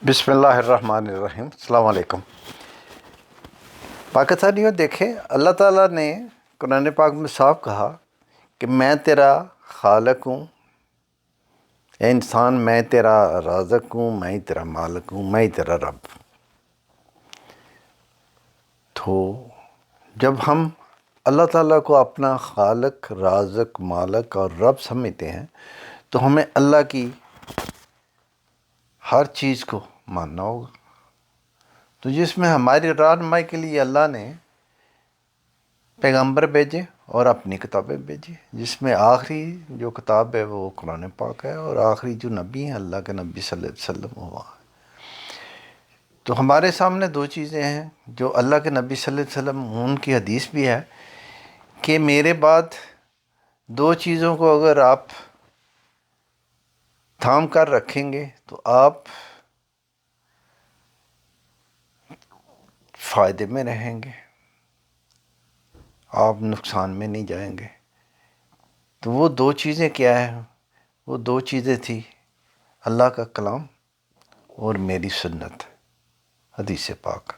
بسم اللہ الرحمن الرحیم۔ السلام علیکم پاکستانیوں، دیکھیں اللہ تعالیٰ نے قرآن پاک میں صاف کہا کہ میں تیرا خالق ہوں، اے انسان میں تیرا رازق ہوں، میں تیرا مالک ہوں، میں تیرا رب۔ تو جب ہم اللہ تعالیٰ کو اپنا خالق، رازق، مالک اور رب سمجھتے ہیں تو ہمیں اللہ کی ہر چیز کو ماننا ہوگا۔ تو جس میں ہماری رہنمائی کے لیے اللہ نے پیغمبر بھیجے اور اپنی کتابیں بھیجی، جس میں آخری جو کتاب ہے وہ قرآن پاک ہے، اور آخری جو نبی ہیں اللہ کے نبی صلی اللہ علیہ وسلم ہوا ہے۔ تو ہمارے سامنے دو چیزیں ہیں جو اللہ کے نبی صلی اللہ علیہ وسلم، ان کی حدیث بھی ہے کہ میرے بعد دو چیزوں کو اگر آپ تھام کر رکھیں گے تو آپ فائدے میں رہیں گے، آپ نقصان میں نہیں جائیں گے۔ تو وہ دو چیزیں کیا ہیں؟ وہ دو چیزیں تھی اللہ کا کلام اور میری سنت، حدیث پاک۔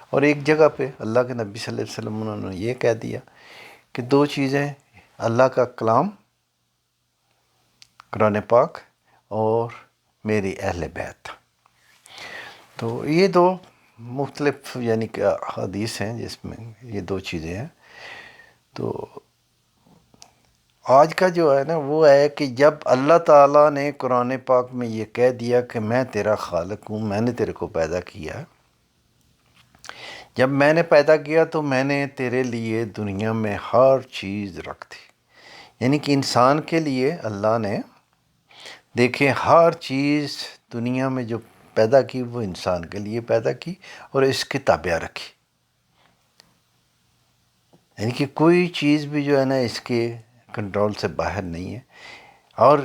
اور ایک جگہ پہ اللہ کے نبی صلی اللہ علیہ وسلم انہوں نے یہ کہہ دیا کہ دو چیزیں، اللہ کا کلام قرآن پاک اور میری اہل بیت۔ تو یہ دو مختلف یعنی کہ حدیث ہیں جس میں یہ دو چیزیں ہیں۔ تو آج کا جو ہے نا وہ ہے کہ جب اللہ تعالیٰ نے قرآن پاک میں یہ کہہ دیا کہ میں تیرا خالق ہوں، میں نے تیرے کو پیدا کیا، جب میں نے پیدا کیا تو میں نے تیرے لیے دنیا میں ہر چیز رکھ دی، یعنی کہ انسان کے لیے اللہ نے دیکھیں ہر چیز دنیا میں جو پیدا کی وہ انسان کے لیے پیدا کی اور اس کی تابع رکھی، یعنی کہ کوئی چیز بھی جو ہے نا اس کے کنٹرول سے باہر نہیں ہے۔ اور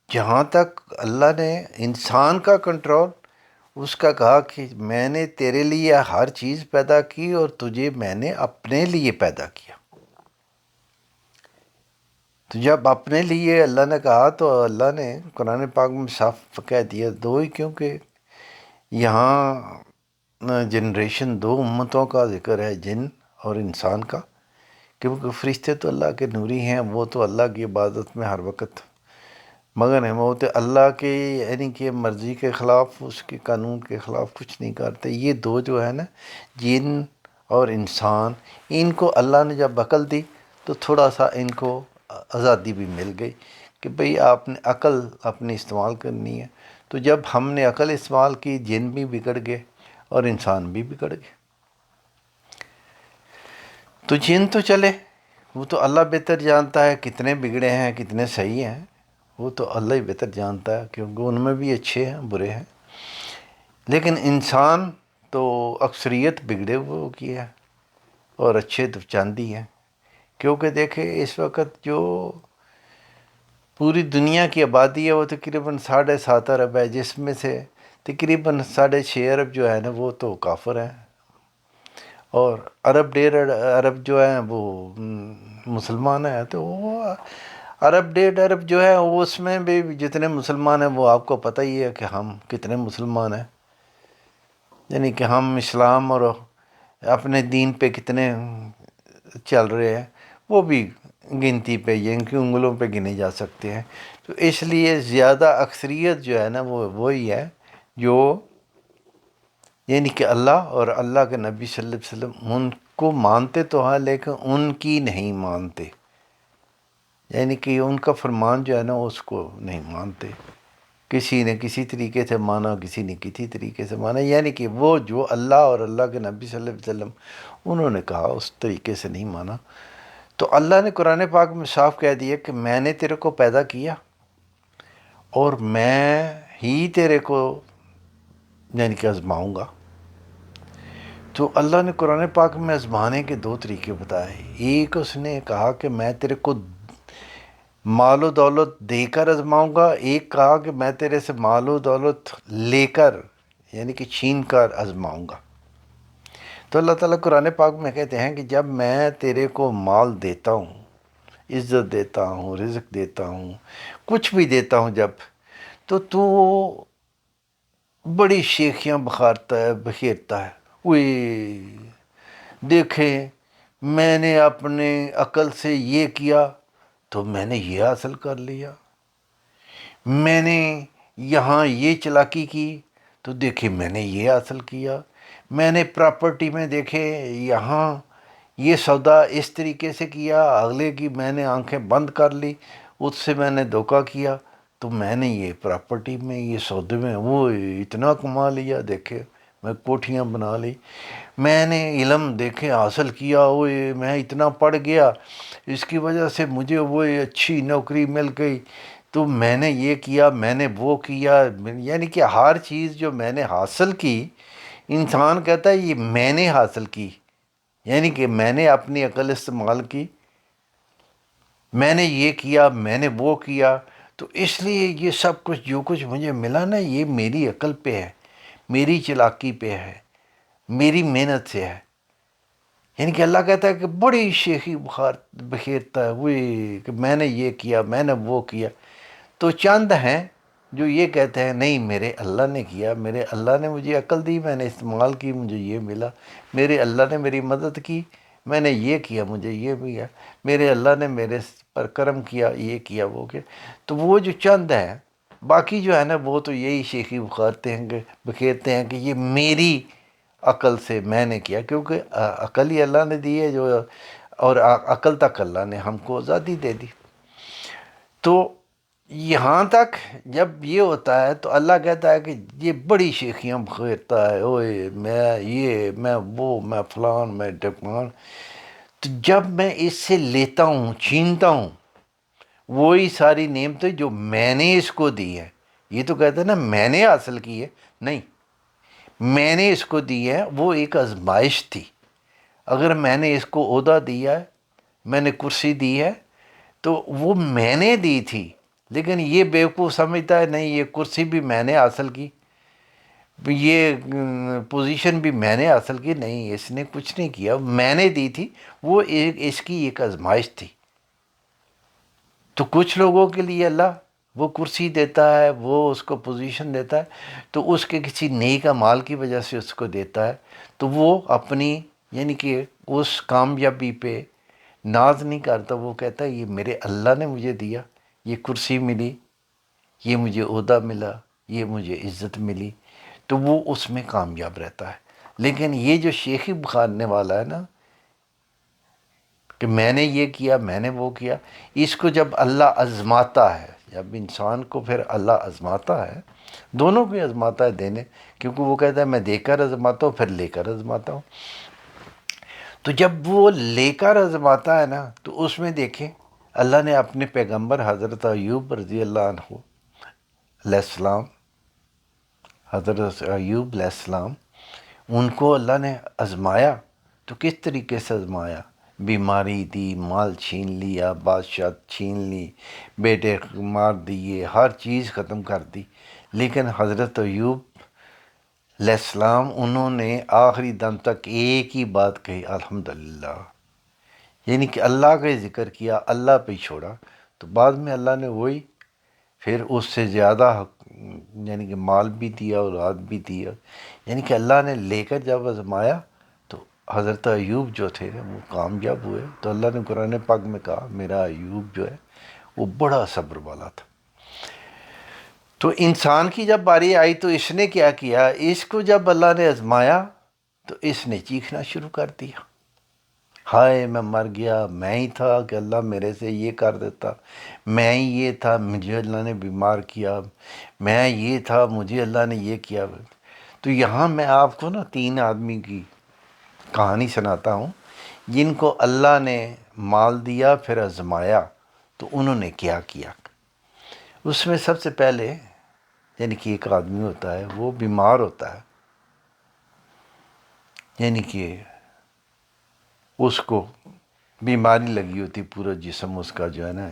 جہاں تک اللہ نے انسان کا کنٹرول، اس کا کہا کہ میں نے تیرے لیے ہر چیز پیدا کی اور تجھے میں نے اپنے لیے پیدا کیا۔ تو جب اپنے لیے اللہ نے کہا تو اللہ نے قرآن پاک میں صاف کہہ دیا دو ہی، کیونکہ یہاں جنریشن دو امتوں کا ذکر ہے، جن اور انسان کا، کیونکہ فرشتے تو اللہ کے نوری ہیں، وہ تو اللہ کی عبادت میں ہر وقت مگن ہیں، وہ تو اللہ کے یعنی کہ مرضی کے خلاف، اس کے قانون کے خلاف کچھ نہیں کرتے۔ یہ دو جو ہے نا جن اور انسان، ان کو اللہ نے جب عقل دی تو تھوڑا سا ان کو آزادی بھی مل گئی کہ بھئی آپ نے عقل اپنی استعمال کرنی ہے۔ تو جب ہم نے عقل استعمال کی، جن بھی بگڑ گئے اور انسان بھی بگڑ گئے۔ تو جن تو چلے، وہ تو اللہ بہتر جانتا ہے کتنے بگڑے ہیں کتنے صحیح ہیں، وہ تو اللہ ہی بہتر جانتا ہے، کیونکہ ان میں بھی اچھے ہیں برے ہیں۔ لیکن انسان تو اکثریت بگڑے ہوئے کی ہے اور اچھے تو چند ہی ہیں، کیونکہ دیکھیں اس وقت جو پوری دنیا کی آبادی ہے وہ تقریباً 7.5 ارب ہے، جس میں سے تقریباً 6.5 ارب جو ہے نا وہ تو کافر ہیں، اور 1.5 ارب جو ہیں وہ مسلمان ہیں۔ تو وہ 1.5 ارب جو ہے اس میں بھی جتنے مسلمان ہیں وہ آپ کو پتہ ہی ہے کہ ہم کتنے مسلمان ہیں، یعنی کہ ہم اسلام اور اپنے دین پہ کتنے چل رہے ہیں، وہ بھی گنتی پہ ان کی انگلوں پہ گنے جا سکتے ہیں۔ تو اس لیے زیادہ اکثریت جو ہے نا وہ وہی ہے جو یعنی کہ اللہ اور اللہ کے نبی صلی اللہ علیہ وسلم ان کو مانتے تو ہیں لیکن ان کی نہیں مانتے، یعنی کہ ان کا فرمان جو ہے نا اس کو نہیں مانتے، کسی نے کسی طریقے سے مانا، کسی نے کسی طریقے سے مانا، یعنی کہ وہ جو اللہ اور اللہ کے نبی صلی اللہ علیہ وسلم انہوں نے کہا اس طریقے سے نہیں مانا۔ تو اللہ نے قرآن پاک میں صاف کہہ دیا کہ میں نے تیرے کو پیدا کیا اور میں ہی تیرے کو یعنی کہ آزماؤں گا۔ تو اللہ نے قرآن پاک میں آزمانے کے دو طریقے بتائے۔ ایک اس نے کہا کہ میں تیرے کو مال و دولت دے کر آزماؤں گا، ایک کہا کہ میں تیرے سے مال و دولت لے کر یعنی کہ چھین کر آزماؤں گا۔ تو اللہ تعالیٰ قرآن پاک میں کہتے ہیں کہ جب میں تیرے کو مال دیتا ہوں، عزت دیتا ہوں، رزق دیتا ہوں، کچھ بھی دیتا ہوں جب، تو بڑی شیخیاں بکھیرتا ہے، وہی دیکھیں میں نے اپنے عقل سے یہ کیا تو میں نے یہ حاصل کر لیا، میں نے یہاں یہ چلاکی کی تو دیکھیں میں نے یہ حاصل کیا، میں نے پراپرٹی میں دیکھے یہاں یہ سودا اس طریقے سے کیا، اگلے کی میں نے آنکھیں بند کر لی، اس سے میں نے دھوکہ کیا تو میں نے یہ پراپرٹی میں یہ سودے میں وہ اتنا کما لیا، دیکھے میں کوٹھیاں بنا لی، میں نے علم دیکھے حاصل کیا، وہ میں اتنا پڑھ گیا، اس کی وجہ سے مجھے وہ اچھی نوکری مل گئی، تو میں نے یہ کیا، میں نے وہ کیا، یعنی کہ ہر چیز جو میں نے حاصل کی، انسان کہتا ہے یہ میں نے حاصل کی، یعنی کہ میں نے اپنی عقل استعمال کی، میں نے یہ کیا، میں نے وہ کیا، تو اس لیے یہ سب کچھ جو کچھ مجھے ملا نا، یہ میری عقل پہ ہے، میری چلاکی پہ ہے، میری محنت سے ہے۔ یعنی کہ اللہ کہتا ہے کہ بڑی شیخی بکھیرتا ہے وہ کہ میں نے یہ کیا، میں نے وہ کیا، تو چند ہیں جو یہ کہتے ہیں نہیں میرے اللہ نے کیا، میرے اللہ نے مجھے عقل دی، میں نے استعمال کی، مجھے یہ ملا، میرے اللہ نے میری مدد کی، میں نے یہ کیا، مجھے یہ ملا، میرے اللہ نے میرے پر کرم کیا، یہ کیا وہ کیا، تو وہ جو چند ہیں، باقی جو ہے نا وہ تو یہی شیخی بکھیرتے ہیں کہ یہ میری عقل سے میں نے کیا، کیونکہ عقل ہی اللہ نے دی ہے جو، اور عقل تک اللہ نے ہم کو آزادی دے دی۔ تو یہاں تک جب یہ ہوتا ہے تو اللہ کہتا ہے کہ یہ بڑی شیخیاں بکھیرتا ہے، اوئے میں یہ میں وہ میں فلان میں ڈھمکان، تو جب میں اس سے لیتا ہوں چھینتا ہوں وہی ساری نعمتیں جو میں نے اس کو دی ہے، یہ تو کہتا ہے نا میں نے حاصل کی ہے، نہیں، میں نے اس کو دی ہے، وہ ایک آزمائش تھی۔ اگر میں نے اس کو عہدہ دیا ہے، میں نے کرسی دی ہے تو وہ میں نے دی تھی، لیکن یہ بیوقوف سمجھتا ہے نہیں یہ کرسی بھی میں نے حاصل کی، یہ پوزیشن بھی میں نے حاصل کی، نہیں اس نے کچھ نہیں کیا، میں نے دی تھی، وہ اس کی ایک آزمائش تھی۔ تو کچھ لوگوں کے لیے اللہ وہ کرسی دیتا ہے، وہ اس کو پوزیشن دیتا ہے تو اس کے کسی نیک اعمال کی وجہ سے اس کو دیتا ہے، تو وہ اپنی یعنی کہ اس کامیابی پہ ناز نہیں کرتا، وہ کہتا ہے یہ میرے اللہ نے مجھے دیا، یہ کرسی ملی، یہ مجھے عہدہ ملا، یہ مجھے عزت ملی، تو وہ اس میں کامیاب رہتا ہے۔ لیکن یہ جو شیخی بخارنے والا ہے نا کہ میں نے یہ کیا، میں نے وہ کیا، اس کو جب اللہ آزماتا ہے، جب انسان کو پھر اللہ آزماتا ہے، دونوں کو آزماتا ہے دینے، کیونکہ وہ کہتا ہے میں دے کر آزماتا ہوں پھر لے کر آزماتا ہوں، تو جب وہ لے کر آزماتا ہے نا تو اس میں دیکھیں اللہ نے اپنے پیغمبر حضرت ایوب رضی اللہ عنہ علیہ السلام، حضرت ایوب علیہ السلام، ان کو اللہ نے آزمایا، تو کس طریقے سے آزمایا؟ بیماری دی، مال چھین لیا، بادشاہ چھین لی، بیٹے مار دیے، ہر چیز ختم کر دی، لیکن حضرت ایوب علیہ السلام انہوں نے آخری دم تک ایک ہی بات کہی الحمدللہ، یعنی کہ اللہ کا ذکر کیا، اللہ پہ چھوڑا، تو بعد میں اللہ نے وہی پھر اس سے زیادہ یعنی کہ مال بھی دیا، اولاد بھی دیا، یعنی کہ اللہ نے لے کر جب آزمایا تو حضرت ایوب جو تھے وہ کامیاب ہوئے، تو اللہ نے قرآن پاک میں کہا میرا ایوب جو ہے وہ بڑا صبر والا تھا۔ تو انسان کی جب باری آئی تو اس نے کیا کیا، اس کو جب اللہ نے آزمایا تو اس نے چیخنا شروع کر دیا، ہائے میں مر گیا، میں ہی تھا کہ اللہ میرے سے یہ کر دیتا، میں ہی یہ تھا مجھے اللہ نے بیمار کیا، میں یہ تھا مجھے اللہ نے یہ کیا۔ تو یہاں میں آپ کو نا 3 آدمی کی کہانی سناتا ہوں جن کو اللہ نے مال دیا پھر آزمایا تو انہوں نے کیا کیا۔ اس میں سب سے پہلے یعنی کہ ایک آدمی ہوتا ہے وہ بیمار ہوتا ہے، یعنی کہ اس کو بیماری لگی ہوتی، پورا جسم اس کا جو ہے نا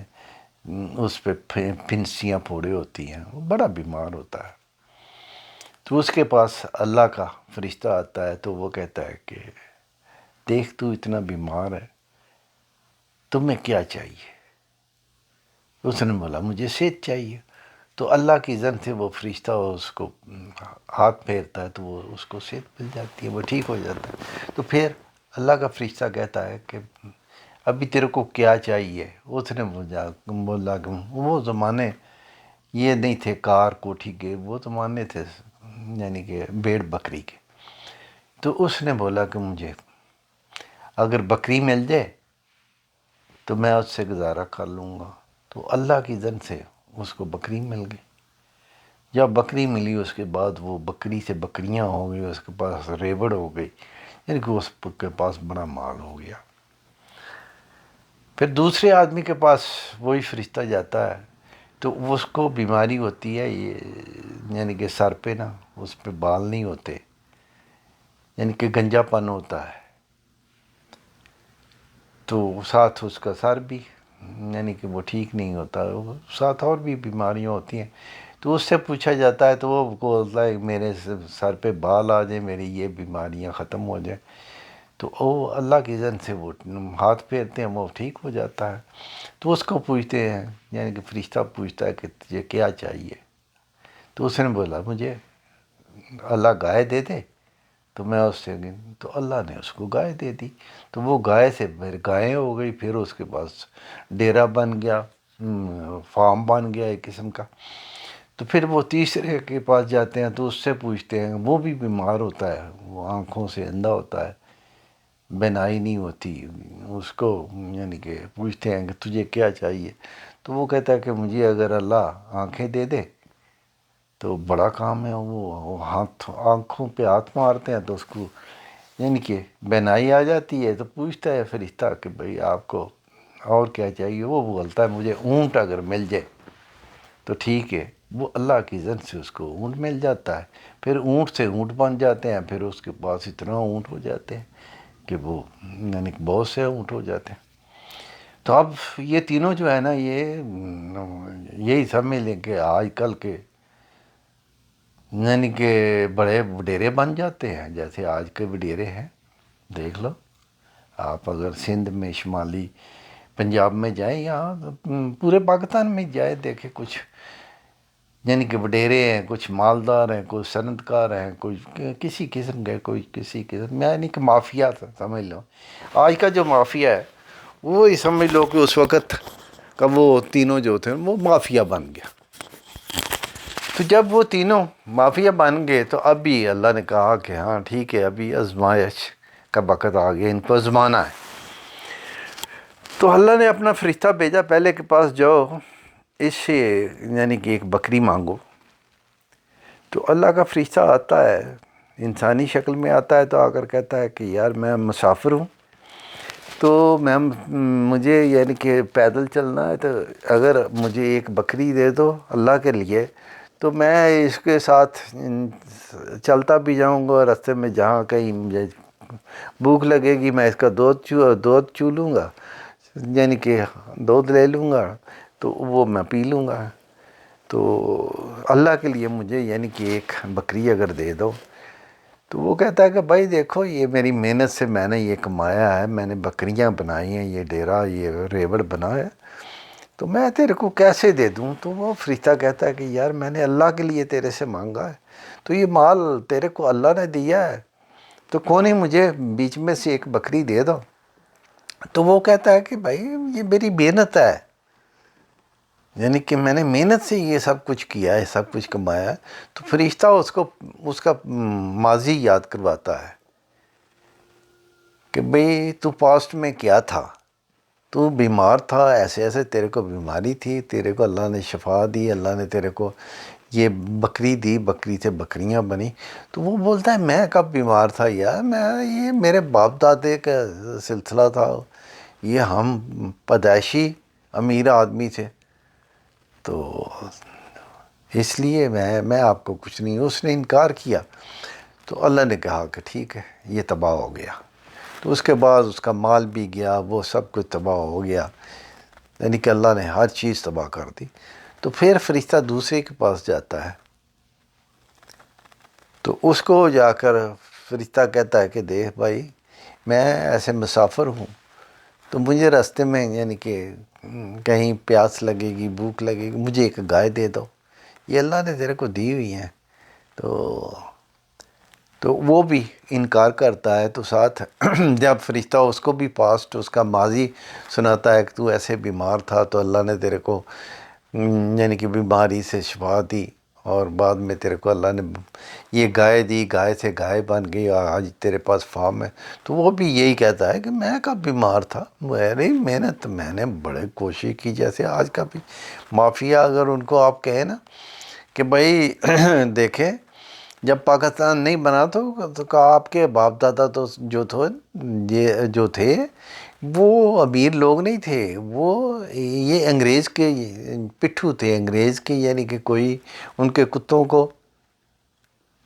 اس پہ پھنسیاں پھوڑے ہوتی ہیں، وہ بڑا بیمار ہوتا ہے، تو اس کے پاس اللہ کا فرشتہ آتا ہے تو وہ کہتا ہے کہ دیکھ تو اتنا بیمار ہے، تمہیں کیا چاہیے؟ اس نے بولا مجھے صحت چاہیے، تو اللہ کی اذن سے وہ فرشتہ اس کو ہاتھ پھیرتا ہے تو وہ اس کو صحت مل جاتی ہے، وہ ٹھیک ہو جاتا ہے۔ تو پھر اللہ کا فرشتہ کہتا ہے کہ ابھی تیرے کو کیا چاہیے؟ اس نے بولا کہ وہ زمانے یہ نہیں تھے کار کوٹھی کے، وہ زمانے تھے یعنی کہ بھیڑ بکری کے۔ تو اس نے بولا کہ مجھے اگر بکری مل جائے تو میں اس سے گزارا کر لوں گا۔ تو اللہ کی اذن سے اس کو بکری مل گئی۔ جب بکری ملی اس کے بعد وہ بکری سے بکریاں ہو گئی، اس کے پاس ریوڑ ہو گئی، یعنی کہ اس کے پاس بڑا مال ہو گیا۔ پھر دوسرے آدمی کے پاس وہی فرشتہ جاتا ہے تو اس کو بیماری ہوتی ہے، یہ یعنی کہ سر پہ نا اس پہ بال نہیں ہوتے، یعنی کہ گنجا پن ہوتا ہے، تو ساتھ اس کا سر بھی یعنی کہ وہ ٹھیک نہیں ہوتا، ساتھ اور بھی بیماریاں ہوتی ہیں۔ تو اس سے پوچھا جاتا ہے تو وہ بولتا ہے میرے سر پہ بال آ جائیں، میری یہ بیماریاں ختم ہو جائیں، تو وہ اللہ کی اذن سے وہ ہاتھ پھیرتے ہیں، وہ ٹھیک ہو جاتا ہے۔ تو اس کو پوچھتے ہیں، یعنی کہ فرشتہ پوچھتا ہے کہ تجھے کیا چاہیے؟ تو اس نے بولا مجھے اللہ گائے دے دے تو میں اس سے تو اللہ نے اس کو گائے دے دی۔ تو وہ گائے سے پھر گائیں ہو گئی، پھر اس کے پاس ڈیرا بن گیا، فارم بن گیا ایک قسم کا۔ تو پھر وہ تیسرے کے پاس جاتے ہیں تو اس سے پوچھتے ہیں، وہ بھی بیمار ہوتا ہے، وہ آنکھوں سے اندھا ہوتا ہے، بینائی نہیں ہوتی، اس کو یعنی کہ پوچھتے ہیں کہ تجھے کیا چاہیے؟ تو وہ کہتا ہے کہ مجھے اگر اللہ آنکھیں دے دے تو بڑا کام ہے۔ وہ آنکھوں پہ ہاتھ مارتے ہیں تو اس کو یعنی کہ بینائی آ جاتی ہے۔ تو پوچھتا ہے فرشتہ کہ بھئی آپ کو اور کیا چاہیے؟ وہ بولتا ہے مجھے اونٹ اگر مل جائے تو ٹھیک ہے۔ وہ اللہ کی اذن سے اس کو اونٹ مل جاتا ہے، پھر اونٹ سے اونٹ بن جاتے ہیں، پھر اس کے پاس اتنا اونٹ ہو جاتے ہیں کہ وہ یعنی کہ بہت سے اونٹ ہو جاتے ہیں۔ تو اب یہ تینوں جو ہے نا یہی سمجھ لیں کہ آج کل کے یعنی کہ بڑے وڈیرے بن جاتے ہیں، جیسے آج کے وڈیرے ہیں۔ دیکھ لو آپ اگر سندھ میں شمالی پنجاب میں جائیں یا پورے پاکستان میں جائیں، دیکھیں کچھ یعنی کہ وڈیرے ہیں، کچھ مالدار ہیں، کوئی صنعت کار ہیں، کوئی کسی قسم کے، کوئی کسی قسم میں یعنی کہ مافیا سمجھ لو۔ آج کا جو مافیا ہے وہی سمجھ لو کہ اس وقت کا وہ تینوں جو تھے وہ مافیا بن گیا۔ تو جب وہ تینوں مافیا بن گئے تو اب بھی اللہ نے کہا کہ ہاں ٹھیک ہے، ابھی آزمائش کا وقت آ گیا، ان کو آزمانا ہے۔ تو اللہ نے اپنا فرشتہ بھیجا، پہلے کے پاس جاؤ اس سے یعنی کہ ایک بکری مانگو۔ تو اللہ کا فرشتہ آتا ہے، انسانی شکل میں آتا ہے، تو آ کر کہتا ہے کہ یار میں مسافر ہوں، تو مجھے یعنی کہ پیدل چلنا ہے، تو اگر مجھے ایک بکری دے دو اللہ کے لیے تو میں اس کے ساتھ چلتا بھی جاؤں گا، راستے میں جہاں کہیں مجھے بھوک لگے گی میں اس کا دودھ چو لوں گا، یعنی کہ دودھ لے لوں گا تو وہ میں پی لوں گا۔ تو اللہ کے لیے مجھے یعنی کہ ایک بکری اگر دے دو۔ تو وہ کہتا ہے کہ بھائی دیکھو یہ میری محنت سے میں نے یہ کمایا ہے، میں نے بکریاں بنائی ہیں، یہ ڈیرا یہ ریوڑ بنایا، تو میں تیرے کو کیسے دے دوں؟ تو وہ فرشتہ کہتا ہے کہ یار میں نے اللہ کے لیے تیرے سے مانگا ہے، تو یہ مال تیرے کو اللہ نے دیا ہے، تو کون ہی مجھے بیچ میں سے ایک بکری دے دو۔ تو وہ کہتا ہے کہ بھائی یہ میری محنت ہے، یعنی کہ میں نے محنت سے یہ سب کچھ کیا ہے، سب کچھ کمایا ہے۔ تو فرشتہ اس کا ماضی یاد کرواتا ہے کہ بھئی تو پاسٹ میں کیا تھا، تو بیمار تھا، ایسے ایسے تیرے کو بیماری تھی، تیرے کو اللہ نے شفا دی، اللہ نے تیرے کو یہ بکری دی، بکری سے بکریاں بنی۔ تو وہ بولتا ہے میں کب بیمار تھا یار، یہ میرے باپ دادے کا سلسلہ تھا، یہ ہم پیدائشی امیر آدمی تھے، تو اس لیے میں آپ کو کچھ نہیں۔ اس نے انکار کیا تو اللہ نے کہا کہ ٹھیک ہے یہ تباہ ہو گیا۔ تو اس کے بعد اس کا مال بھی گیا، وہ سب کچھ تباہ ہو گیا، یعنی کہ اللہ نے ہر چیز تباہ کر دی۔ تو پھر فرشتہ دوسرے کے پاس جاتا ہے، تو اس کو جا کر فرشتہ کہتا ہے کہ دیکھ بھائی میں ایسے مسافر ہوں، تو مجھے راستے میں یعنی کہ کہیں پیاس لگے گی، بھوک لگے گی، مجھے ایک گائے دے دو، یہ اللہ نے تیرے کو دی ہوئی ہیں، تو وہ بھی انکار کرتا ہے۔ تو ساتھ جب فرشتہ اس کو بھی پاسٹ اس کا ماضی سناتا ہے کہ تو ایسے بیمار تھا تو اللہ نے تیرے کو یعنی کہ بیماری سے شفا دی، اور بعد میں تیرے کو اللہ نے یہ گائے دی، گائے سے گائے بن گئی اور آج تیرے پاس فارم ہے۔ تو وہ بھی یہی کہتا ہے کہ میں کب بیمار تھا، میری محنت، میں نے بڑے کوشش کی، جیسے آج کا بھی مافیا اگر ان کو آپ کہیں نا کہ بھائی دیکھیں جب پاکستان نہیں بنا تو آپ کے باپ دادا تو جو تھے وہ امیر لوگ نہیں تھے، وہ یہ انگریز کے پٹھو تھے، انگریز کے، یعنی کہ کوئی ان کے کتوں کو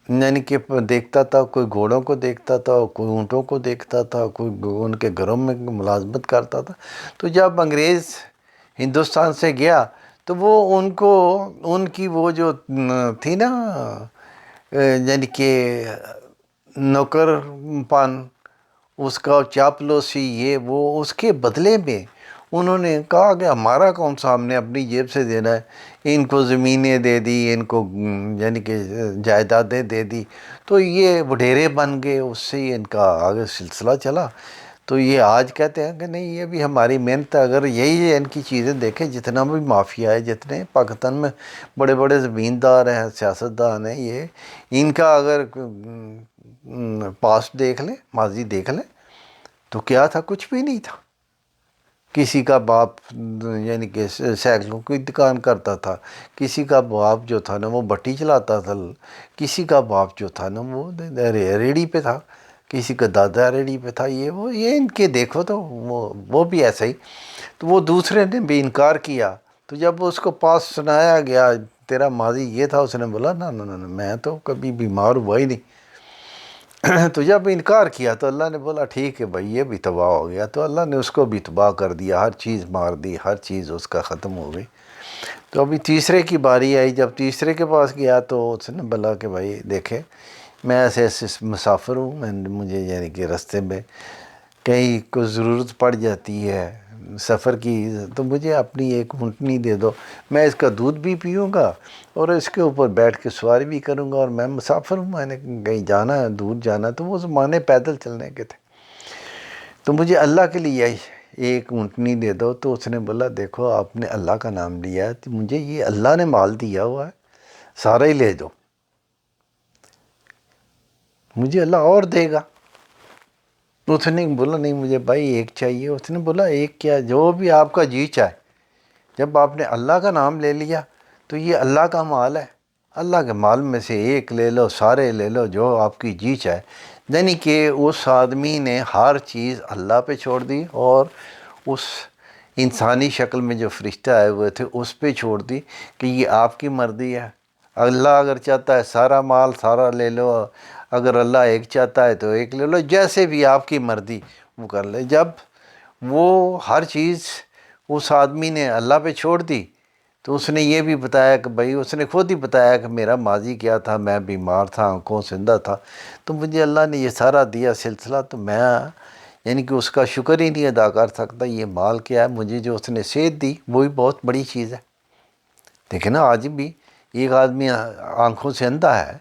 یعنی کہ دیکھتا تھا، کوئی گھوڑوں کو دیکھتا تھا، کوئی اونٹوں کو دیکھتا تھا، کوئی ان کے گھروں میں ملازمت کرتا تھا۔ تو جب انگریز ہندوستان سے گیا تو وہ ان کی وہ جو تھی نا یعنی کہ نوکر پن، اس کا چاپلوسی، یہ وہ، اس کے بدلے میں انہوں نے کہا کہ ہمارا کون سا، ہم نے اپنی جیب سے دینا ہے، ان کو زمینیں دے دی، ان کو یعنی کہ جائیدادیں دے دی، تو یہ وڈیرے بن گئے، اس سے ہی ان کا آگے سلسلہ چلا۔ تو یہ آج کہتے ہیں کہ نہیں یہ بھی ہماری محنت ہے۔ اگر یہی ان کی چیزیں دیکھیں، جتنا بھی مافیا ہے، جتنے پاکستان میں بڑے بڑے زمیندار ہیں، سیاستدان ہیں، یہ ان کا اگر پاسٹ دیکھ لیں، ماضی دیکھ لیں، تو کیا تھا؟ کچھ بھی نہیں تھا۔ کسی کا باپ یعنی کہ سائیکلوں کی دکان کرتا تھا، کسی کا باپ جو تھا نا وہ بٹی چلاتا تھا، کسی کا باپ جو تھا نا وہ ریڑھی پہ تھا، کسی کا دادا ریڑھی پہ تھا، یہ ان کے دیکھو تو وہ بھی ایسا ہی۔ تو وہ دوسرے نے بھی انکار کیا، تو جب اس کو پاس سنایا گیا تیرا ماضی یہ تھا، اس نے بولا نا نا نا میں تو کبھی بیمار ہوا ہی نہیں۔ تو جب انکار کیا تو اللہ نے بولا ٹھیک ہے بھائی یہ بھی تباہ ہو گیا، تو اللہ نے اس کو بھی تباہ کر دیا، ہر چیز مار دی، ہر چیز اس کا ختم ہو گئی۔ تو ابھی تیسرے کی باری آئی، جب تیسرے کے پاس گیا تو اس نے بولا کہ بھائی دیکھیں میں ایسے مسافر ہوں، مجھے یعنی کہ رستے میں کہیں کو ضرورت پڑ جاتی ہے سفر کی، تو مجھے اپنی ایک اونٹنی دے دو، میں اس کا دودھ بھی پیوں گا اور اس کے اوپر بیٹھ کے سواری بھی کروں گا، اور میں مسافر ہوں، میں نے کہیں جانا ہے، دور جانا ہے۔ تو وہ زمانے پیدل چلنے کے تھے، تو مجھے اللہ کے لیے ایک اونٹنی دے دو۔ تو اس نے بولا دیکھو آپ نے اللہ کا نام لیا ہے، تو مجھے یہ اللہ نے مال دیا ہوا ہے، سارا ہی لے دو، مجھے اللہ اور دے گا۔ اس نے بولا نہیں مجھے بھائی ایک چاہیے۔ اس نے بولا ایک کیا، جو بھی آپ کا جی چاہے، جب آپ نے اللہ کا نام لے لیا تو یہ اللہ کا مال ہے، اللہ کے مال میں سے ایک لے لو، سارے لے لو، جو آپ کی جی چاہے۔ یعنی کہ اس آدمی نے ہر چیز اللہ پہ چھوڑ دی، اور اس انسانی شکل میں جو فرشتہ آئے ہوئے تھے اس پہ چھوڑ دی کہ یہ آپ کی مرضی ہے۔ اللہ اگر چاہتا ہے سارا مال سارا لے لو، اگر اللہ ایک چاہتا ہے تو ایک لے لو، جیسے بھی آپ کی مرضی وہ کر لے۔ جب وہ ہر چیز اس آدمی نے اللہ پہ چھوڑ دی تو اس نے یہ بھی بتایا کہ بھائی اس نے خود ہی بتایا کہ میرا ماضی کیا تھا، میں بیمار تھا، آنکھوں سے اندھا تھا، تو مجھے اللہ نے یہ سارا دیا سلسلہ، تو میں یعنی کہ اس کا شکر ہی نہیں ادا کر سکتا۔ یہ مال کیا ہے، مجھے جو اس نے صحت دی وہی بہت بڑی چیز ہے۔ دیکھیں نا آج بھی ایک آدمی آنکھوں سے اندھا ہے،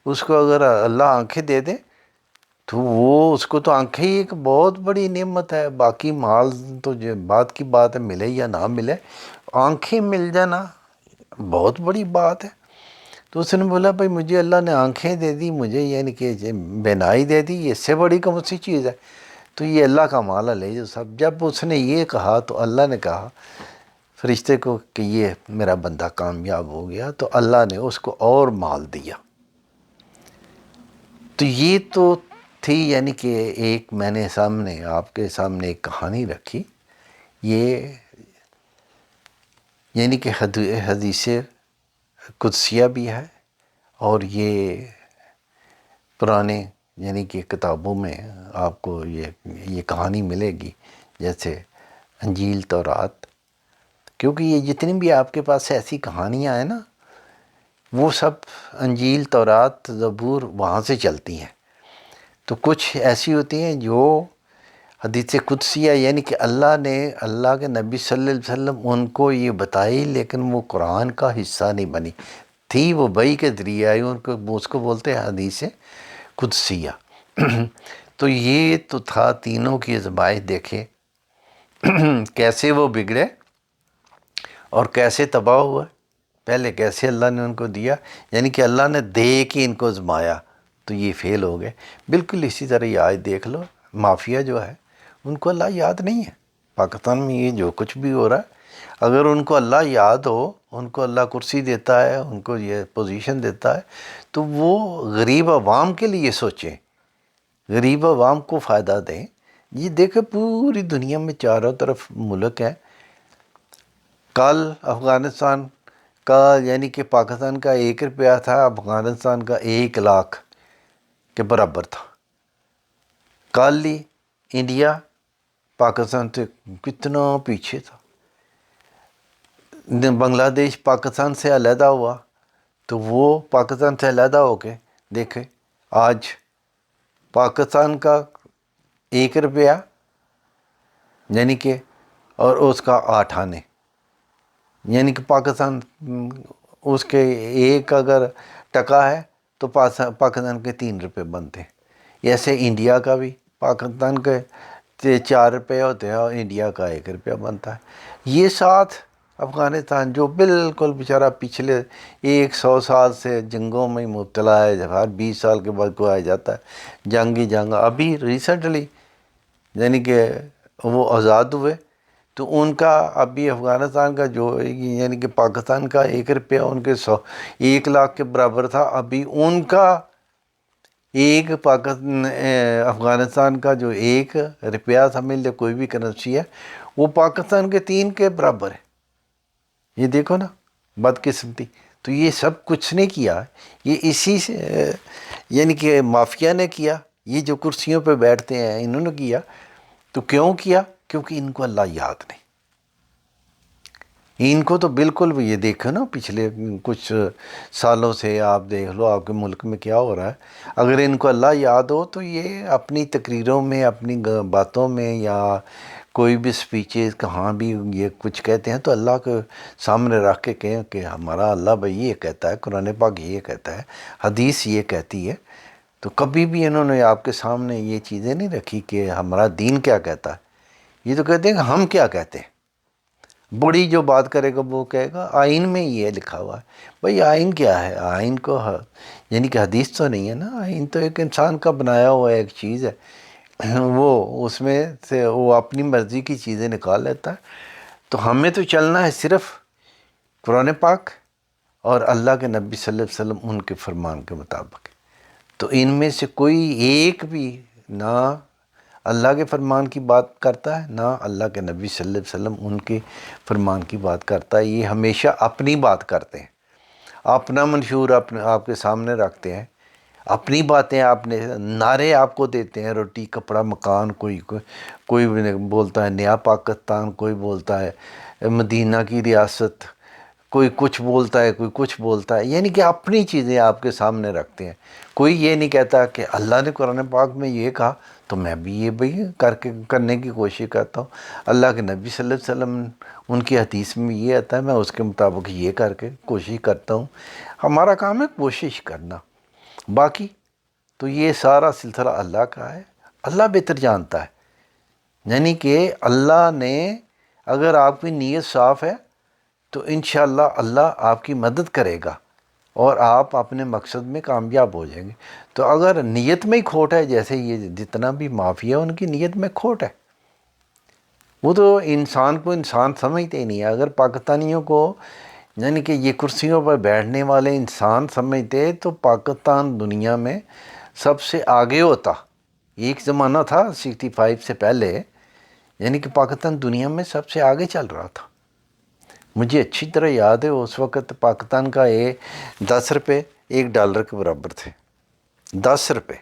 اس کو اگر اللہ آنکھیں دے دے تو وہ اس کو تو آنکھیں ہی ایک بہت بڑی نعمت ہے، باقی مال تو جو بات کی بات ہے ملے یا نہ ملے، آنکھیں مل جانا بہت بڑی بات ہے۔ تو اس نے بولا بھائی مجھے اللہ نے آنکھیں دے دی، مجھے یعنی کہ بینائی دے دی، اس سے بڑی کون سی چیز ہے؟ تو یہ اللہ کا مال ہے لے جو سب۔ جب اس نے یہ کہا تو اللہ نے کہا فرشتے کو کہ یہ میرا بندہ کامیاب ہو گیا، تو اللہ نے اس کو اور مال دیا۔ تو یہ تو تھی یعنی کہ ایک میں نے سامنے آپ کے سامنے ایک کہانی رکھی، یہ یعنی کہ حدیث قدسیہ بھی ہے، اور یہ پرانے یعنی کہ کتابوں میں آپ کو یہ کہانی ملے گی، جیسے انجیل تورات، کیونکہ یہ جتنی بھی آپ کے پاس ایسی کہانیاں ہیں نا وہ سب انجیل تورات زبور وہاں سے چلتی ہیں۔ تو کچھ ایسی ہوتی ہیں جو حدیث قدسیہ یعنی کہ اللہ نے اللہ کے نبی صلی اللہ علیہ وسلم ان کو یہ بتائی، لیکن وہ قرآن کا حصہ نہیں بنی، تھی وہ وحی کے ذریعے آئی، اس کو بولتے ہیں حدیث قدسیہ۔ تو یہ تو تھا تینوں کی آزمائش، دیکھے کیسے وہ بگڑے اور کیسے تباہ ہوا، پہلے کیسے اللہ نے ان کو دیا، یعنی کہ اللہ نے دے کے ان کو آزمایا تو یہ فیل ہو گئے۔ بالکل اسی طرح یہ آج دیکھ لو، مافیا جو ہے ان کو اللہ یاد نہیں ہے۔ پاکستان میں یہ جو کچھ بھی ہو رہا ہے، اگر ان کو اللہ یاد ہو، ان کو اللہ کرسی دیتا ہے، ان کو یہ پوزیشن دیتا ہے، تو وہ غریب عوام کے لیے سوچیں، غریب عوام کو فائدہ دیں۔ یہ دیکھیں پوری دنیا میں چاروں طرف ملک ہیں۔ کل افغانستان کا یعنی کہ پاکستان کا 1 روپیہ تھا، افغانستان کا 1 لاکھ کے برابر تھا۔ کل ہی انڈیا پاکستان سے کتنا پیچھے تھا۔ بنگلہ دیش پاکستان سے علیحدہ ہوا تو وہ پاکستان سے علیحدہ ہو کے دیکھیں آج پاکستان کا 1 روپیہ یعنی کہ اور اس کا 8 آنے، یعنی کہ پاکستان اس کے ایک اگر ٹکا ہے تو پاکستان کے 3 روپے بنتے ہیں۔ ایسے انڈیا کا بھی پاکستان کے 4 روپے ہوتے ہیں اور انڈیا کا 1 روپیہ بنتا ہے۔ یہ ساتھ افغانستان جو بالکل بیچارہ پچھلے 100 سال سے جنگوں میں مبتلا ہے، ہر 20 سال کے بعد کو آ جاتا ہے جنگ ہی جنگ۔ ابھی ریسنٹلی یعنی کہ وہ آزاد ہوئے تو ان کا ابھی افغانستان کا جو یعنی کہ پاکستان کا 1 روپیہ ان کے 1 لاکھ کے برابر تھا، ابھی ان کا افغانستان کا جو 1 روپیہ سمجھ لے کوئی بھی کرنسی ہے، وہ پاکستان کے 3 کے برابر ہے۔ یہ دیکھو نا بدقسمتی۔ تو یہ سب کچھ نے کیا، یہ اسی سے یعنی کہ مافیا نے کیا، یہ جو کرسیوں پہ بیٹھتے ہیں انہوں نے کیا۔ تو کیوں کیا؟ کیونکہ ان کو اللہ یاد نہیں۔ ان کو تو بالکل بھی یہ دیکھو نا پچھلے کچھ سالوں سے آپ دیکھ لو آپ کے ملک میں کیا ہو رہا ہے۔ اگر ان کو اللہ یاد ہو تو یہ اپنی تقریروں میں، اپنی باتوں میں یا کوئی بھی سپیچز کہاں بھی یہ کچھ کہتے ہیں تو اللہ کے سامنے رکھ کے کہیں کہ ہمارا اللہ بھائی یہ کہتا ہے، قرآن پاک یہ کہتا ہے، حدیث یہ کہتی ہے۔ تو کبھی بھی انہوں نے آپ کے سامنے یہ چیزیں نہیں رکھی کہ ہمارا دین کیا کہتا ہے۔ یہ تو کہتے ہیں کہ ہم کیا کہتے ہیں۔ بڑی جو بات کرے گا وہ کہے گا آئین میں یہ لکھا ہوا ہے۔ بھئی آئین کیا ہے؟ آئین کو یعنی کہ حدیث تو نہیں ہے نا، آئین تو ایک انسان کا بنایا ہوا ایک چیز ہے، وہ اس میں سے وہ اپنی مرضی کی چیزیں نکال لیتا ہے۔ تو ہمیں تو چلنا ہے صرف قرآن پاک اور اللہ کے نبی صلی اللہ علیہ وسلم ان کے فرمان کے مطابق۔ تو ان میں سے کوئی ایک بھی نہ اللہ کے فرمان کی بات کرتا ہے، نہ اللہ کے نبی صلی اللہ علیہ وسلم ان کے فرمان کی بات کرتا ہے۔ یہ ہمیشہ اپنی بات کرتے ہیں، اپنا منشور آپ کے سامنے رکھتے ہیں، اپنی باتیں آپ نے نعرے آپ کو دیتے ہیں، روٹی کپڑا مکان، کوئی بولتا ہے نیا پاکستان، کوئی بولتا ہے مدینہ کی ریاست، کوئی کچھ بولتا ہے، کوئی کچھ بولتا ہے، یعنی کہ اپنی چیزیں آپ کے سامنے رکھتے ہیں۔ کوئی یہ نہیں کہتا کہ اللہ نے قرآن پاک میں یہ کہا تو میں بھی یہ بھئی کرنے کی کوشش کرتا ہوں، اللہ کے نبی صلی اللہ علیہ وسلم ان کی حدیث میں یہ آتا ہے میں اس کے مطابق یہ کر کے کوشش کرتا ہوں۔ ہمارا کام ہے کوشش کرنا، باقی تو یہ سارا سلسلہ اللہ کا ہے، اللہ بہتر جانتا ہے۔ یعنی کہ اللہ نے اگر آپ کی نیت صاف ہے تو انشاءاللہ اللہ آپ کی مدد کرے گا اور آپ اپنے مقصد میں کامیاب ہو جائیں گے۔ تو اگر نیت میں ہی کھوٹ ہے، جیسے یہ جتنا بھی مافیا ان کی نیت میں کھوٹ ہے، وہ تو انسان کو انسان سمجھتے ہی نہیں ہے۔ اگر پاکستانیوں کو یعنی کہ یہ کرسیوں پر بیٹھنے والے انسان سمجھتے تو پاکستان دنیا میں سب سے آگے ہوتا۔ ایک زمانہ تھا 65 سے پہلے، یعنی کہ پاکستان دنیا میں سب سے آگے چل رہا تھا۔ مجھے اچھی طرح یاد ہے اس وقت پاکستان کا 10 روپے $1 کے برابر تھے۔ 10 روپے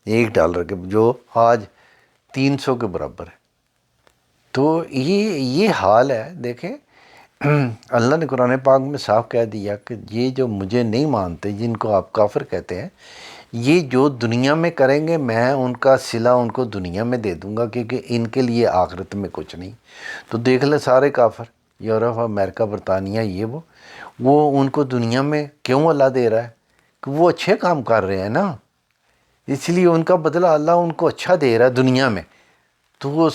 $1 کے، جو آج 300 کے برابر ہے۔ تو یہ حال ہے۔ دیکھیں اللہ نے قرآن پاک میں صاف کہہ دیا کہ یہ جو مجھے نہیں مانتے، جن کو آپ کافر کہتے ہیں، یہ جو دنیا میں کریں گے میں ان کا صلہ ان کو دنیا میں دے دوں گا، کیونکہ ان کے لیے آخرت میں کچھ نہیں۔ تو دیکھ لیں سارے کافر، یورپ، امریکہ، برطانیہ، یہ وہ وہ ان کو دنیا میں کیوں اللہ دے رہا ہے؟ کہ وہ اچھے کام کر رہے ہیں نا، اس لیے ان کا بدلہ اللہ ان کو اچھا دے رہا ہے دنیا میں۔ تو وہ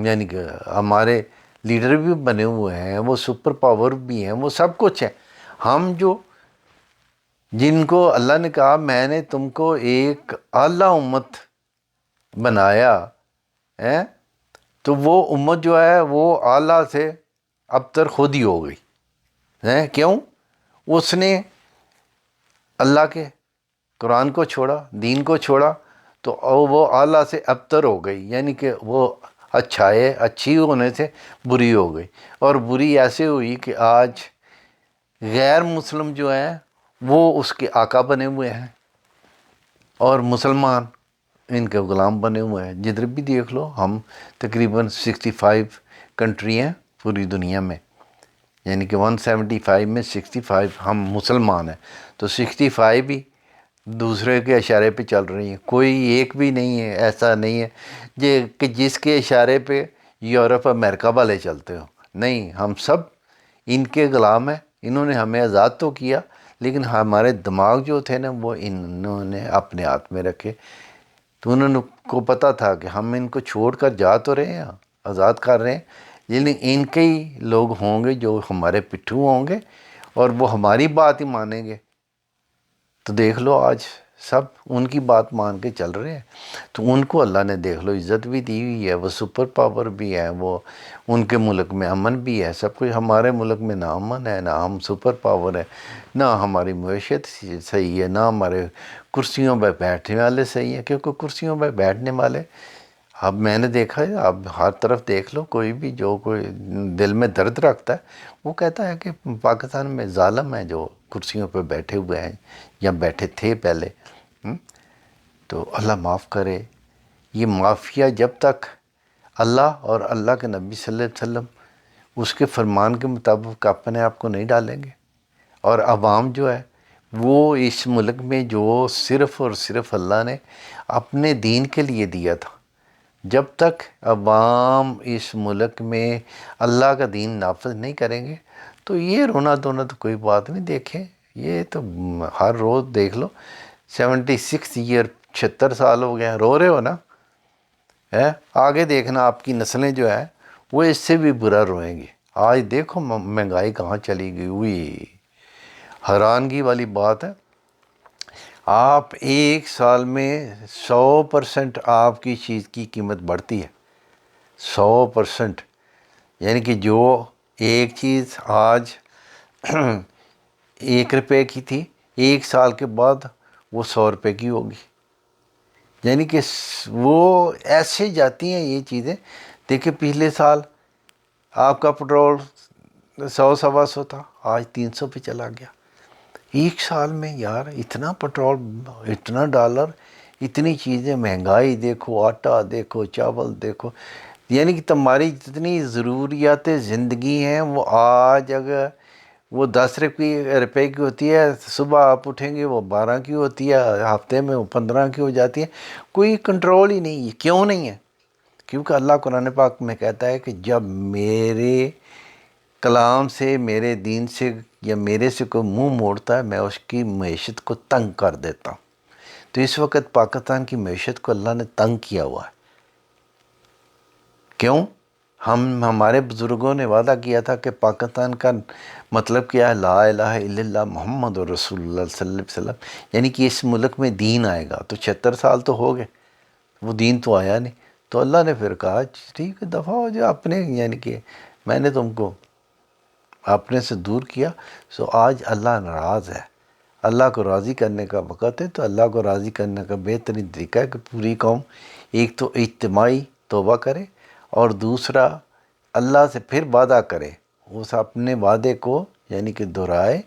یعنی کہ ہمارے لیڈر بھی بنے ہوئے ہیں، وہ سپر پاور بھی ہیں، وہ سب کچھ ہے۔ ہم جو جن کو اللہ نے کہا میں نے تم کو ایک اعلیٰ امت بنایا ہے، تو وہ امت جو ہے وہ اعلیٰ سے ابتر خود ہی ہو گئی ہے۔ کیوں؟ اس نے اللہ کے قرآن کو چھوڑا، دین کو چھوڑا، تو وہ اعلیٰ سے ابتر ہو گئی، یعنی کہ وہ اچھی ہونے سے بری ہو گئی، اور بری ایسے ہوئی کہ آج غیر مسلم جو ہیں وہ اس کے آقا بنے ہوئے ہیں، اور مسلمان ان کے غلام بنے ہوئے ہیں۔ جدھر بھی دیکھ لو ہم تقریباً 65 کنٹری ہیں پوری دنیا میں، یعنی کہ 175 میں 65 ہم مسلمان ہیں، تو 65 بھی دوسرے کے اشارے پہ چل رہی ہیں۔ کوئی ایک بھی نہیں ہے ایسا نہیں ہے کہ جس کے اشارے پہ یورپ امریکہ والے چلتے ہو، نہیں، ہم سب ان کے غلام ہیں۔ انہوں نے ہمیں آزاد تو کیا، لیکن ہمارے دماغ جو تھے نا وہ انہوں نے اپنے ہاتھ میں رکھے۔ تو انہوں نے کو پتہ تھا کہ ہم ان کو چھوڑ کر جا تو رہے ہیں، آزاد کر رہے ہیں، لیکن ان کے ہی لوگ ہوں گے جو ہمارے پٹھو ہوں گے اور وہ ہماری بات ہی مانیں گے۔ تو دیکھ لو آج سب ان کی بات مان کے چل رہے ہیں، تو ان کو اللہ نے دیکھ لو عزت بھی دی ہوئی ہے، وہ سپر پاور بھی ہے، وہ ان کے ملک میں امن بھی ہے، سب کچھ۔ ہمارے ملک میں نہ امن ہے، نہ ہم سپر پاور ہے، نہ ہماری معیشت صحیح ہے، نہ ہمارے کرسیوں پہ بیٹھنے والے صحیح ہیں، کیونکہ کرسیوں پہ بیٹھنے والے اب میں نے دیکھا ہے، اب ہر طرف دیکھ لو، کوئی بھی جو کوئی دل میں درد رکھتا ہے وہ کہتا ہے کہ پاکستان میں ظالم ہیں جو کرسیوں پہ بیٹھے ہوئے ہیں یا بیٹھے تھے پہلے۔ تو اللہ معاف کرے۔ یہ معافیہ جب تک اللہ اور اللہ کے نبی صلی اللہ علیہ وسلم اس کے فرمان کے مطابق اپنے آپ کو نہیں ڈالیں گے، اور عوام جو ہے وہ اس ملک میں جو صرف اور صرف اللہ نے اپنے دین کے لیے دیا تھا، جب تک عوام اس ملک میں اللہ کا دین نافذ نہیں کریں گے تو یہ رونا دھونا تو کوئی بات نہیں۔ دیکھیں یہ تو ہر روز دیکھ لو، 76 ایئر 76 سال ہو گئے ہیں، رو رہے ہو نا، آگے دیکھنا آپ کی نسلیں جو ہیں وہ اس سے بھی برا روئیں گی۔ آج دیکھو مہنگائی کہاں چلی گئی ہوئی، حیرانگی والی بات ہے۔ آپ ایک سال میں 100% آپ کی چیز کی قیمت بڑھتی ہے، 100%، یعنی کہ جو ایک چیز آج 1 روپے کی تھی، 1 سال کے بعد وہ 100 روپے کی ہوگی، یعنی کہ وہ ایسے جاتی ہیں یہ چیزیں۔ دیکھیں پچھلے سال آپ کا پٹرول 100 سوا 100 تھا، آج 300 پہ چلا گیا۔ 1 سال میں یار اتنا پٹرول، اتنا ڈالر، اتنی چیزیں، مہنگائی دیکھو، آٹا دیکھو، چاول دیکھو، یعنی کہ تمہاری جتنی ضروریات زندگی ہیں وہ آج اگر وہ 10 روپے کی ہوتی ہے، صبح آپ اٹھیں گے وہ 12 کی ہوتی ہے، ہفتے میں وہ 15 کی ہو جاتی ہے، کوئی کنٹرول ہی نہیں ہے۔ کیوں نہیں ہے؟ کیونکہ اللہ قرآن پاک میں کہتا ہے کہ جب میرے کلام سے، میرے دین سے یا میرے سے کوئی منہ موڑتا ہے میں اس کی معیشت کو تنگ کر دیتا ہوں۔ تو اس وقت پاکستان کی معیشت کو اللہ نے تنگ کیا ہوا ہے۔ کیوں؟ ہمارے بزرگوں نے وعدہ کیا تھا کہ پاکستان کا مطلب کیا ہے، لا الہ الا اللہ محمد رسول اللہ صلی اللہ علیہ وسلم، یعنی کہ اس ملک میں دین آئے گا۔ تو 76 سال تو ہو گئے، وہ دین تو آیا نہیں، تو اللہ نے پھر کہا ٹھیک ہے دفعہ ہو جا اپنے، یعنی کہ میں نے تم کو اپنے سے دور کیا۔ سو آج اللہ ناراض ہے۔ اللہ کو راضی کرنے کا وقت ہے، تو اللہ کو راضی کرنے کا بہترین طریقہ ہے کہ پوری قوم ایک تو اجتماعی توبہ کرے، اور دوسرا اللہ سے پھر وعدہ کرے، اس اپنے وعدے کو یعنی کہ دہرائے،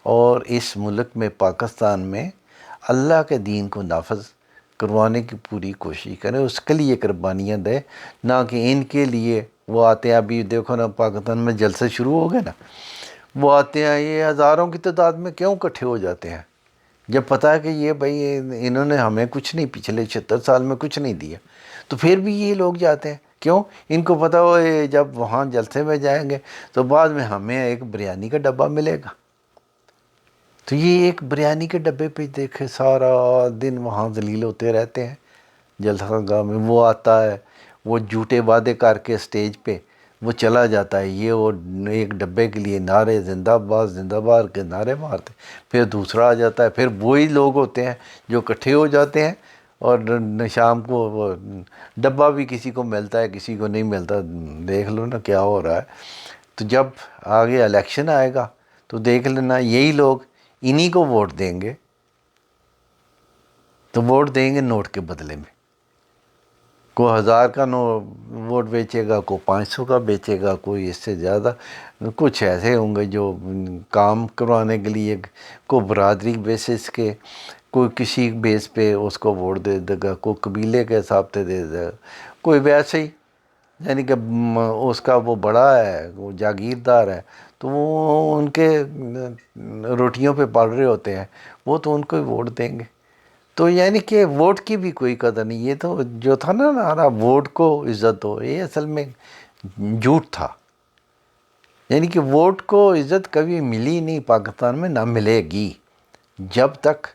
اور اس ملک میں پاکستان میں اللہ کے دین کو نافذ کروانے کی پوری کوشش کرے، اس کے لیے قربانیاں دے، نہ کہ ان کے لیے وہ آتے ہیں۔ ابھی دیکھو نا پاکستان میں جلسے شروع ہو گئے نا، وہ آتے ہیں، یہ ہزاروں کی تعداد میں کیوں اکٹھے ہو جاتے ہیں جب پتہ ہے کہ یہ بھائی انہوں نے ہمیں کچھ نہیں، پچھلے 76 سال میں کچھ نہیں دیا، تو پھر بھی یہ لوگ جاتے ہیں۔ کیوں؟ ان کو پتہ ہو جب وہاں جلسے میں جائیں گے تو بعد میں ہمیں ایک بریانی کا ڈبہ ملے گا، تو یہ ایک بریانی کے ڈبے پہ دیکھے سارا دن وہاں ذلیل ہوتے رہتے ہیں جلسہ گاہ میں. وہ آتا ہے، وہ جھوٹے وعدے کر کے اسٹیج پہ وہ چلا جاتا ہے، یہ وہ ایک ڈبے کے لیے نعرے زندہ باد کے نعرے مارتے. پھر دوسرا آ جاتا ہے، پھر وہی لوگ ہوتے ہیں جو اکٹھے ہو جاتے ہیں، اور شام کو وہ ڈبہ بھی کسی کو ملتا ہے کسی کو نہیں ملتا. دیکھ لو نا کیا ہو رہا ہے. تو جب آگے الیکشن آئے گا تو دیکھ لینا یہی لوگ انہی کو ووٹ دیں گے. تو ووٹ دیں گے نوٹ کے بدلے میں. کوئی 1000 کا ووٹ بیچے گا، کوئی 500 کا بیچے گا، کوئی اس سے زیادہ. کچھ ایسے ہوں گے جو کام کروانے کے لیے، کوئی برادری بیسس کے، کوئی کسی بیس پہ اس کو ووٹ دے دے گا، کوئی قبیلے کے حساب سے دے دے گا، کوئی ویسے ہی. یعنی کہ اس کا وہ بڑا ہے، وہ جاگیردار ہے، تو وہ ان کے روٹیوں پہ پڑ رہے ہوتے ہیں، وہ تو ان کو ہی ووٹ دیں گے. تو یعنی کہ ووٹ کی بھی کوئی قدر نہیں. یہ تو جو تھا نا نعرہ ووٹ کو عزت ہو، یہ اصل میں جھوٹ تھا. یعنی کہ ووٹ کو عزت کبھی ملی نہیں پاکستان میں، نہ ملے گی جب تک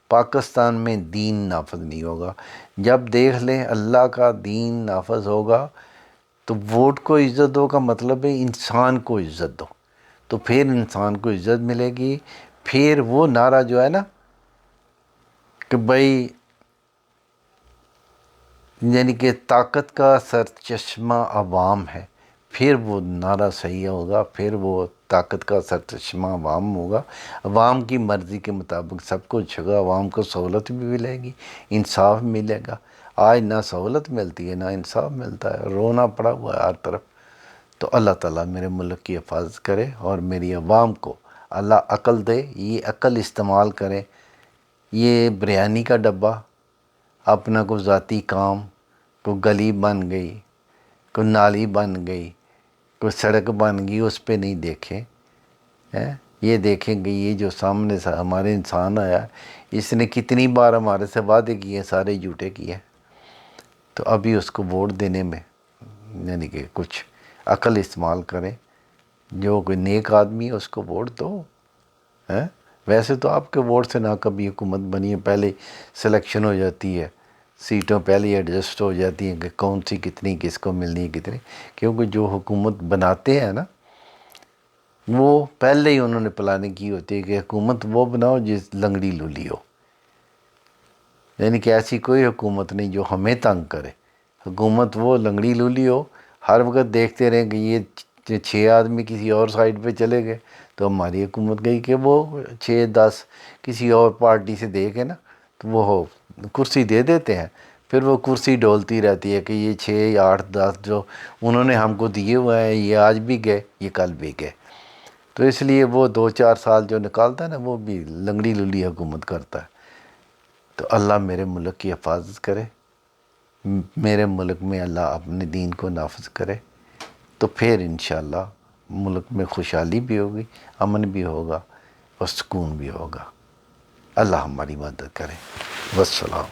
پاکستان میں دین نافذ نہیں ہوگا. جب دیکھ لیں اللہ کا دین نافذ ہوگا تو ووٹ کو عزت دو کا مطلب ہے انسان کو عزت دو، تو پھر انسان کو عزت ملے گی. پھر وہ نعرہ جو ہے نا کہ بھائی یعنی کہ طاقت کا سرچشمہ عوام ہے، پھر وہ نعرہ صحیح ہوگا. پھر وہ طاقت کا سرچشمہ عوام ہوگا، عوام کی مرضی کے مطابق سب کچھ ہوگا. عوام کو سہولت بھی ملے گی، انصاف ملے گا. آج نہ سہولت ملتی ہے نہ انصاف ملتا ہے، رونا پڑا ہوا ہے ہر طرف. تو اللہ تعالیٰ میرے ملک کی حفاظت کرے اور میری عوام کو اللہ عقل دے، یہ عقل استعمال کرے. یہ بریانی کا ڈبہ اپنا کوئی ذاتی کام، کوئی گلی بن گئی، کوئی نالی بن گئی، کوئی سڑک بن گئی، اس پہ نہیں دیکھیں. یہ دیکھیں گے یہ جو سامنے سے ہمارے انسان آیا، اس نے کتنی بار ہمارے سے وعدے کیے، سارے جھوٹے کیے. تو ابھی اس کو ووٹ دینے میں یعنی کہ کچھ عقل استعمال کریں. جو کوئی نیک آدمی ہے اس کو ووٹ دو. ویسے تو آپ کے ووٹ سے نہ کبھی حکومت بنی ہے، پہلے سلیکشن ہو جاتی ہے، سیٹوں پہلے ایڈجسٹ ہو جاتی ہیں کہ کون سی کتنی کس کو ملنی ہے کتنی. کیونکہ جو حکومت بناتے ہیں نا وہ پہلے ہی انہوں نے پلاننگ کی ہوتی ہے کہ حکومت وہ بناؤ جس لنگڑی لولی ہو. یعنی کہ ایسی کوئی حکومت نہیں جو ہمیں تنگ کرے. حکومت وہ لنگڑی لولی ہو، ہر وقت دیکھتے رہیں کہ یہ 6 آدمی کسی اور سائڈ پہ چلے گئے تو ہماری حکومت گئی، کہ وہ 6-10 کسی اور پارٹی سے دے کے نا تو وہ کرسی دے دیتے ہیں. پھر وہ کرسی ڈولتی رہتی ہے کہ یہ 6 یا 8-10 جو انہوں نے ہم کو دیے ہوئے ہیں یہ آج بھی گئے، یہ کل بھی گئے. تو اس لیے وہ 2-4 سال جو نکالتا ہے نا وہ بھی لنگڑی لولی حکومت کرتا ہے. تو اللہ میرے ملک کی حفاظت کرے، میرے ملک میں اللہ اپنے دین کو نافذ کرے. تو پھر انشاءاللہ ملک میں خوشحالی بھی ہوگی، امن بھی ہوگا اور سکون بھی ہوگا. اللہ ہماری مدد کرے. والسلام.